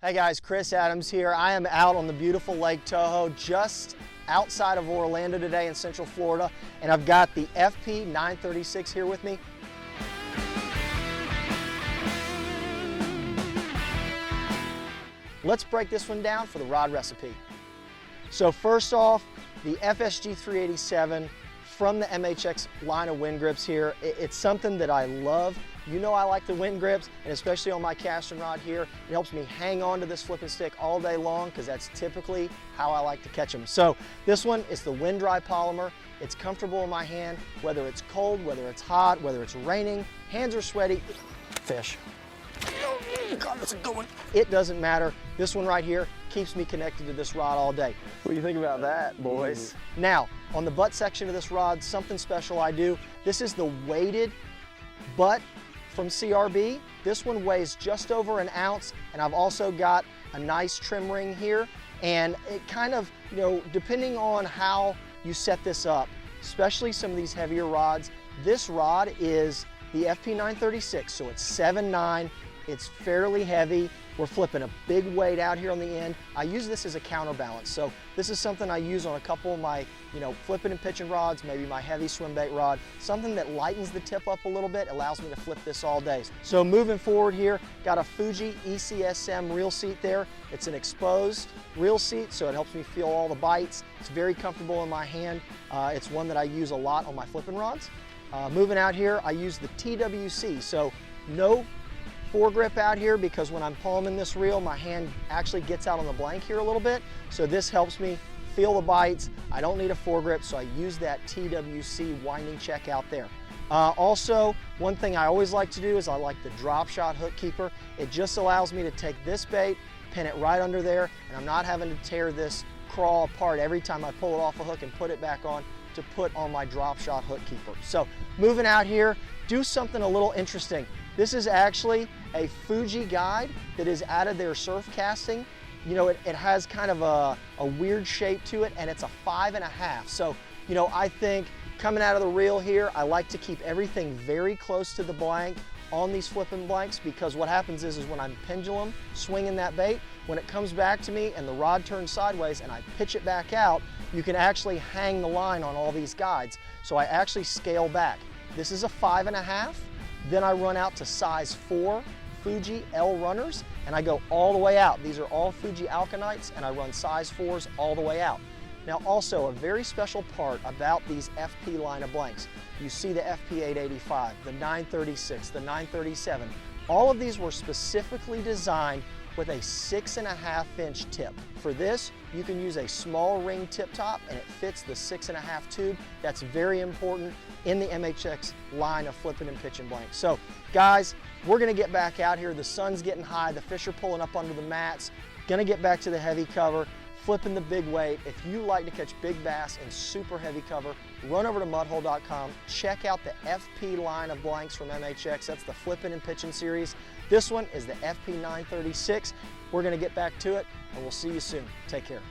Hey guys, Chris Adams here. I am out on the beautiful Lake Tahoe just outside of Orlando today in Central Florida, and I've got the FP936 here with me. Let's break this one down for the rod recipe. So first off, the FSG 387 from the MHX line of wind grips here. It's something that I love. You know I like the wind grips, and especially on my casting rod here, it helps me hang on to this flipping stick all day long because that's typically how I like to catch them. So this one is the WINNDRY polymer. It's comfortable in my hand, whether it's cold, whether it's hot, whether it's raining, hands are sweaty, fish. God, that's a good one. It doesn't matter. This one right here keeps me connected to this rod all day. What do you think about that, boys? Now, on the butt section of this rod, something special I do. This is the weighted butt from CRB. This one weighs just over an ounce, and I've also got a nice trim ring here. And it kind of, you know, depending on how you set this up, especially some of these heavier rods, this rod is the FP936, so it's 7.9. It's fairly heavy. We're flipping a big weight out here on the end. I use this as a counterbalance. So this is something I use on a couple of my, flipping and pitching rods, maybe my heavy swim bait rod, something that lightens the tip up a little bit, allows me to flip this all day. So moving forward here, got a FUJI ECSM reel seat there. It's an exposed reel seat, so it helps me feel all the bites. It's very comfortable in my hand. It's one that I use a lot on my flipping rods. Moving out here, I use the TWC, so no foregrip out here because when I'm palming this reel, my hand actually gets out on the blank here a little bit. So this helps me feel the bites. I don't need a foregrip, so I use that TWC winding check out there. Also, one thing I always like to do is I like the drop shot hook keeper. It just allows me to take this bait, pin it right under there, and I'm not having to tear this crawl apart every time I pull it off a hook and put it back on to put on my drop shot hook keeper. So moving out here, do something a little interesting. This is actually a FUJI guide that is out of their surf casting. You know, it has kind of a weird shape to it, and it's a 5.5. So, I think coming out of the reel here, I like to keep everything very close to the blank on these flipping blanks, because what happens is when I'm pendulum swinging that bait, when it comes back to me and the rod turns sideways and I pitch it back out, you can actually hang the line on all these guides. So I actually scale back. This is a 5.5. Then I run out to size 4 FUJI L runners, and I go all the way out. These are all FUJI Alkanites, and I run size 4s all the way out. Now also, a very special part about these FP line of blanks. You see the FP885, the 936, the 937. All of these were specifically designed with a 6.5-inch tip. For this, you can use a small ring tip top, and it fits the 6.5 tube. That's very important in the MHX line of flipping and pitching blanks. So guys, we're gonna get back out here. The sun's getting high, the fish are pulling up under the mats. Gonna get back to the heavy cover, flipping the big weight. If you like to catch big bass in super heavy cover, run over to mudhole.com, check out the FP line of blanks from MHX. That's the flipping and pitching series. This one is the FP936. We're gonna get back to it, and we'll see you soon. Take care.